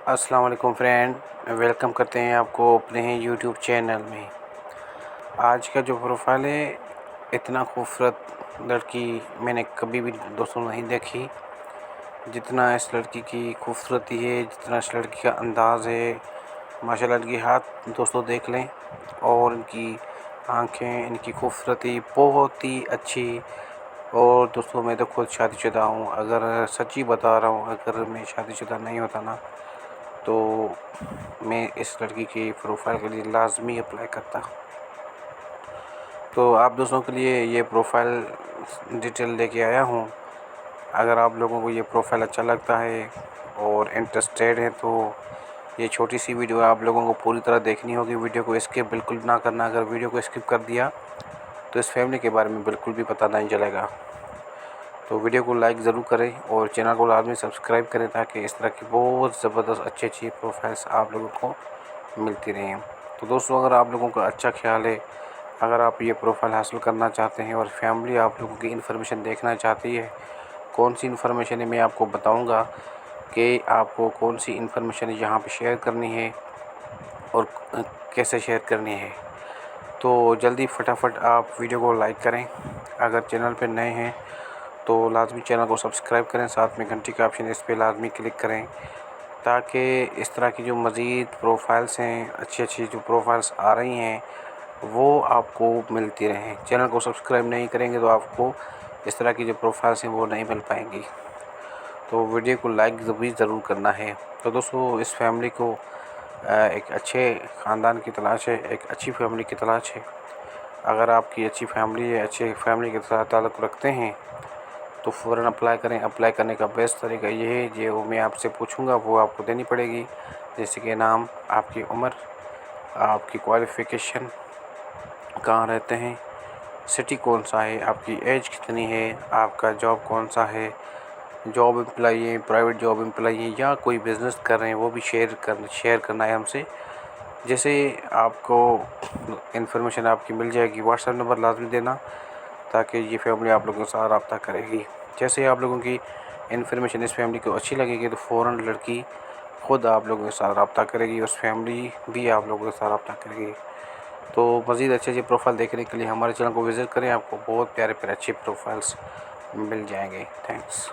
अस्सलाम वालेकुम friend, welcome करते हैं आपको अपने ही यूट्यूब चैनल में। आज का जो प्रोफाइल है, इतना खूबसूरत लड़की मैंने कभी भी दोस्तों नहीं देखी। जितना इस लड़की की खूबसूरती है, जितना इस लड़की का अंदाज़ है, माशाल्लाह। इनकी हाथ दोस्तों देख लें और इनकी आँखें, इनकी खूबसूरती बहुत ही अच्छी। और दोस्तों मैं तो खुद शादीशुदा हूँ। अगर सच्ची बता रहा हूँ, अगर मैं शादीशुदा नहीं होता ना, तो मैं इस लड़की की प्रोफाइल के लिए लाजमी अप्लाई करता। तो आप दोस्तों के लिए ये प्रोफाइल डिटेल लेके आया हूँ। अगर आप लोगों को ये प्रोफाइल अच्छा लगता है और इंटरेस्टेड है, तो ये छोटी सी वीडियो आप लोगों को पूरी तरह देखनी होगी। वीडियो को स्किप बिल्कुल ना करना। अगर वीडियो को स्किप कर दिया तो इस फैमिली के बारे में बिल्कुल भी पता नहीं चलेगा। तो वीडियो को लाइक ज़रूर करें और चैनल को लाजमी सब्सक्राइब करें, ताकि इस तरह की बहुत ज़बरदस्त अच्छी प्रोफाइल्स आप लोगों को मिलती रहें। तो दोस्तों, अगर आप लोगों का अच्छा ख्याल है, अगर आप ये प्रोफाइल हासिल करना चाहते हैं और फैमिली आप लोगों की इन्फॉर्मेशन देखना चाहती है, कौन सी इन्फॉर्मेशन है मैं आपको बताऊंगा कि आपको कौन सी इन्फॉर्मेशन यहाँ पे शेयर करनी है और कैसे शेयर करनी है। तो जल्दी फटाफट आप वीडियो को लाइक करें। अगर चैनल पर नए हैं तो लाजमी चैनल को सब्सक्राइब करें, साथ में घंटी का ऑप्शन इस पर लाजमी क्लिक करें, ताकि इस तरह की जो मज़ीद प्रोफाइल्स हैं, अच्छी जो प्रोफाइल्स आ रही हैं, वो आपको मिलती रहें। चैनल को सब्सक्राइब नहीं करेंगे तो आपको इस तरह की जो प्रोफाइल्स हैं वो नहीं मिल पाएंगी। तो वीडियो को लाइक भी ज़रूर करना है। तो दोस्तों, इस फैमिली को एक अच्छे ख़ानदान की तलाश है, एक अच्छी फैमिली की तलाश है। अगर आपकी अच्छी फैमिली है, अच्छे फैमिली के साथ ताल्लुक़ रखते हैं, तो फ़ौरन अप्लाई करें। अप्लाई करने का बेस्ट तरीका ये है, जो मैं आपसे पूछूंगा वो आपको देनी पड़ेगी, जैसे कि नाम, आपकी उम्र, आपकी क्वालिफ़िकेशन, कहाँ रहते हैं, सिटी कौन सा है, आपकी एज कितनी है, आपका जॉब कौन सा है, जॉब एम्प्लॉई है, प्राइवेट जॉब एम्प्लॉई है, या कोई बिज़नेस कर रहे हैं, वो भी शेयर करना है हमसे। जैसे आपको इन्फॉर्मेशन आपकी मिल जाएगी, व्हाट्सएप नंबर लाजमी देना, ताकि ये फैमिली आप लोगों के साथ रब्ता करेगी। जैसे आप लोगों की इन्फॉर्मेशन इस फैमिली को अच्छी लगेगी, तो फ़ौरन लड़की ख़ुद आप लोगों के साथ रब्ता करेगी, उस फैमिली भी आप लोगों के साथ रब्ता करेगी। तो मज़ीद अच्छी प्रोफाइल देखने के लिए हमारे चैनल को विज़िट करें। आपको बहुत प्यारे अच्छे प्रोफाइल्स मिल जाएंगे। थैंक्स।